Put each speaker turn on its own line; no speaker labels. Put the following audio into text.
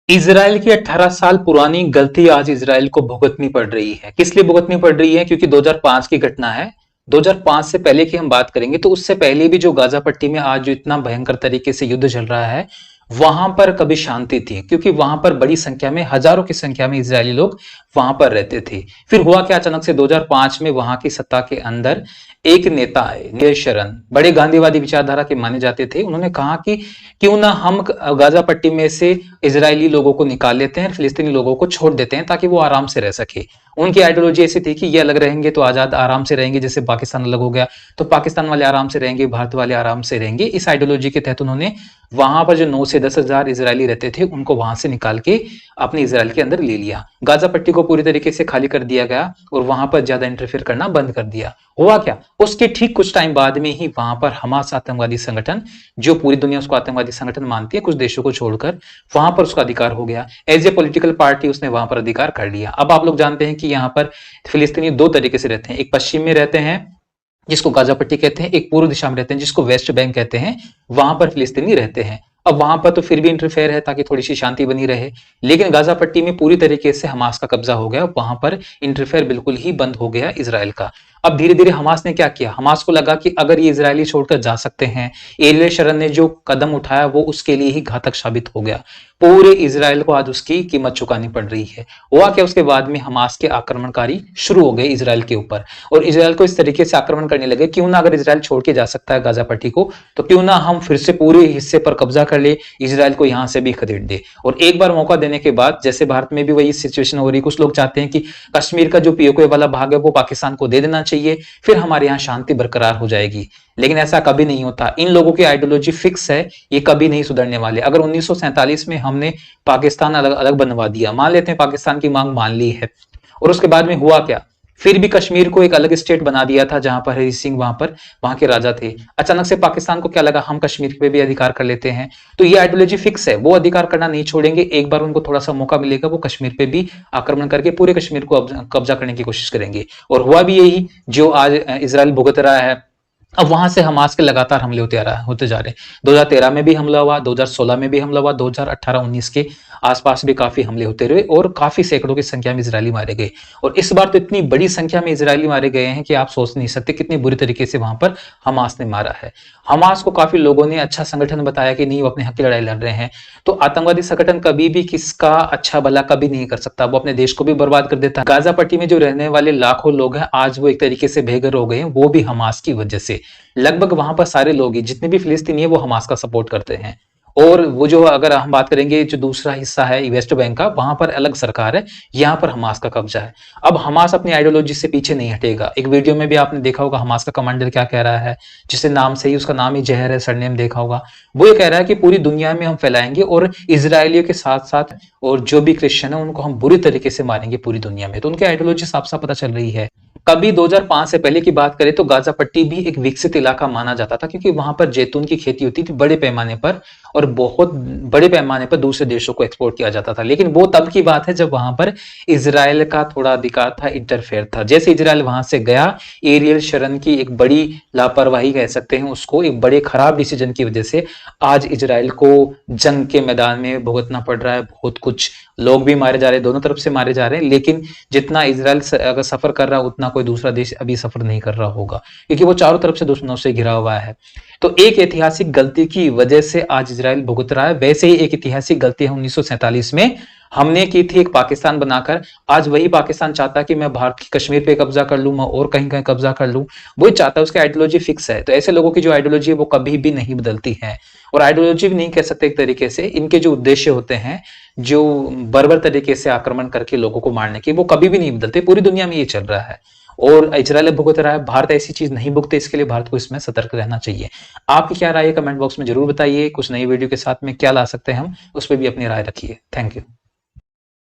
Israel की 18 साल पुरानी गलती आज इजराइल को भुगतनी पड़ रही है। किस लिए भुगतनी पड़ रही है? क्योंकि 2005 की घटना है। 2005 से पहले की हम बात करेंगे तो उससे पहले भी जो गाजा पट्टी में आज जो इतना भयंकर तरीके से युद्ध चल रहा है, वहां पर कभी शांति थी, क्योंकि वहां पर बड़ी संख्या में, हजारों की संख्या में इजरायली लोग वहां पर रहते थे। फिर हुआ क्या, अचानक से 2005 में वहां की सत्ता के अंदर एक नेता आए, नील शरण, बड़े गांधीवादी विचारधारा के माने जाते थे। उन्होंने कहा कि क्यों ना हम गाजा पट्टी में से इजरायली लोगों को निकाल लेते हैं, फिलिस्तीनी लोगों को छोड़ देते हैं ताकि वो आराम से रह सके। उनकी आइडियोलॉजी ऐसी थी कि ये अलग रहेंगे तो आजाद आराम से रहेंगे, जैसे पाकिस्तान अलग हो गया तो पाकिस्तान वाले आराम से रहेंगे, भारत वाले आराम से रहेंगे। इस आइडियोलॉजी के तहत उन्होंने वहां पर जो 9 से 10 हजार इजरायली रहते थे उनको वहां से निकाल के अपने इजराइल के अंदर ले लिया। गाजा पट्टी को पूरी तरीके से खाली कर दिया गया और वहां पर ज्यादा इंटरफेयर करना बंद कर दिया। हुआ क्या, उसके ठीक कुछ टाइम बाद में ही वहां पर हमास आतंकवादी संगठन, जो पूरी दुनिया उसको आतंकवादी संगठन मानती है कुछ देशों को छोड़कर, वहां पर उसका अधिकार हो गया। एज ए पॉलिटिकल पार्टी उसने वहां पर अधिकार कर लिया। अब आप लोग जानते हैं कि यहाँ पर फिलिस्तीनी दो तरीके से रहते हैं, एक पश्चिम में रहते हैं जिसको गाजा पट्टी कहते हैं, एक पूर्व दिशा में रहते हैं जिसको वेस्ट बैंक कहते हैं, वहां पर फिलिस्तीनी रहते हैं। अब वहां पर तो फिर भी इंटरफेयर है ताकि थोड़ी सी शांति बनी रहे, लेकिन गाजा पट्टी में पूरी तरीके से हमास का कब्जा हो गया, वहां पर इंटरफेयर बिल्कुल ही बंद हो गया इजराइल का। अब धीरे धीरे हमास ने क्या किया, हमास को लगा कि अगर ये इजरायली छोड़कर जा सकते हैं, एरियल शरण ने जो कदम उठाया वो उसके लिए ही घातक साबित हो गया। पूरे इजराइल को आज उसकी कीमत चुकानी पड़ रही है। हुआ क्या, उसके बाद में हमास के आक्रमणकारी शुरू हो गए इजराइल के ऊपर, और इजराइल को इस तरीके से आक्रमण करने लगे, क्यों ना अगर इजराइल छोड़ के जा सकता है गाजा पट्टी को, तो क्यों ना हम फिर से पूरे हिस्से पर कब्जा कर ले, इजराइल को यहां से भी खदेड़ दे। और एक बार मौका देने के बाद, जैसे भारत में भी वही सिचुएशन हो रही, कुछ लोग चाहते हैं कि कश्मीर का जो पीओके वाला भाग है वो पाकिस्तान को दे देना चाहिए, फिर हमारे यहाँ शांति बरकरार हो जाएगी। लेकिन ऐसा कभी नहीं होता। इन लोगों की आइडियोलॉजी फिक्स है, ये कभी नहीं सुधरने वाले। अगर 1947 में हमने पाकिस्तान अलग अलग बनवा दिया, मान लेते हैं पाकिस्तान की मांग मान ली है, और उसके बाद में हुआ क्या, फिर भी कश्मीर को एक अलग स्टेट बना दिया था जहां पर हरि सिंह वहां के राजा थे। अचानक से पाकिस्तान को क्या लगा, हम कश्मीर पे भी अधिकार कर लेते हैं। तो ये आइडियोलॉजी फिक्स है, वो अधिकार करना नहीं छोड़ेंगे। एक बार उनको थोड़ा सा मौका मिलेगा, वो कश्मीर पे भी आक्रमण करके पूरे कश्मीर को कब्जा करने की कोशिश करेंगे। और हुआ भी यही जो आज इजराइल भुगत रहा है। अब वहां से हमास के लगातार हमले होते जा रहे हैं। 2013 में भी हमला हुआ, 2016 में भी हमला हुआ, 2018-19 के आसपास भी काफी हमले होते रहे और काफी सैकड़ों की संख्या में इजरायली मारे गए। और इस बार तो इतनी बड़ी संख्या में इजरायली मारे गए हैं कि आप सोच नहीं सकते कितनी बुरी तरीके से वहां पर हमास ने मारा है। हमास को काफी लोगों ने अच्छा संगठन बताया कि नहीं, वो अपने हक की लड़ाई लड़ रहे हैं। तो आतंकवादी संगठन कभी भी किसका अच्छा भला कभी नहीं कर सकता, वो अपने देश को भी बर्बाद कर देता है। गाजा पट्टी में जो रहने वाले लाखों लोग हैं आज वो एक तरीके से बेघर हो गए हैं, वो भी हमास की वजह से। लगभग वहां पर सारे लोग ही, जितने भी फिलिस्तीनी है, वो हमास का सपोर्ट करते हैं। और वो जो, अगर हम बात करेंगे जो दूसरा हिस्सा है वेस्ट बैंक का, वहां पर अलग सरकार है, यहाँ पर हमास का कब्जा है। अब हमास अपनी आइडियोलॉजी से पीछे नहीं हटेगा। एक वीडियो में भी आपने देखा होगा हमास का कमांडर क्या कह रहा है, जिससे नाम से ही उसका नाम ही जहर है, सरनेम देखा होगा। वो ये कह रहा है कि पूरी दुनिया में हम फैलाएंगे और इजरायलियों के साथ साथ और जो भी क्रिश्चियन है उनको हम बुरी तरीके से मारेंगे पूरी दुनिया में। तो उनकी आइडियोलॉजी साफ साफ पता चल रही है। कभी 2005 से पहले की बात करें तो गाजा पट्टी भी एक विकसित इलाका माना जाता था, क्योंकि वहां पर जैतून की खेती होती थी बड़े पैमाने पर, और बहुत बड़े पैमाने पर दूसरे देशों को एक्सपोर्ट किया जाता था। लेकिन वो तब की बात है जब वहां पर इजराइल का थोड़ा अधिकार था, इंटरफेयर था। जैसे इजराइल वहां से गया, एरियल शरण की एक बड़ी लापरवाही कह सकते हैं उसको, एक बड़े खराब डिसीजन की वजह से आज इजराइल को जंग के मैदान में भुगतना पड़ रहा है। बहुत कुछ लोग भी मारे जा रहे हैं, दोनों तरफ से मारे जा रहे हैं। लेकिन जितना इजराइल अगर सफर कर रहा है उतना कोई दूसरा देश अभी सफर नहीं कर रहा होगा, क्योंकि वो चारों तरफ से दुश्मनों से घिरा हुआ है। तो एक ऐतिहासिक गलती की वजह से आज इजराइल भुगत रहा है। वैसे ही एक ऐतिहासिक गलती है 1947 में हमने की थी, एक पाकिस्तान बनाकर। आज वही पाकिस्तान चाहता है कि मैं भारत की कश्मीर पे कब्जा कर लूं, मैं और कहीं कहीं कब्जा कर लूं, वही चाहता है। उसकी आइडियोलॉजी फिक्स है। तो ऐसे लोगों की जो आइडियोलॉजी है वो कभी भी नहीं बदलती है। और आइडियोलॉजी भी नहीं कह सकते एक तरीके से, इनके जो उद्देश्य होते हैं, जो बर्बर तरीके से आक्रमण करके लोगों को मारने के, वो कभी भी नहीं बदलते। पूरी दुनिया में ये चल रहा है और इजराइल भुगत रहा है। भारत ऐसी चीज नहीं भुगते, इसके लिए भारत को इसमें सतर्क रहना चाहिए। आपकी क्या राय है कमेंट बॉक्स में जरूर बताइए। कुछ नई वीडियो के साथ में क्या ला सकते हैं हम, उस पर भी अपनी राय रखिए। Thank you.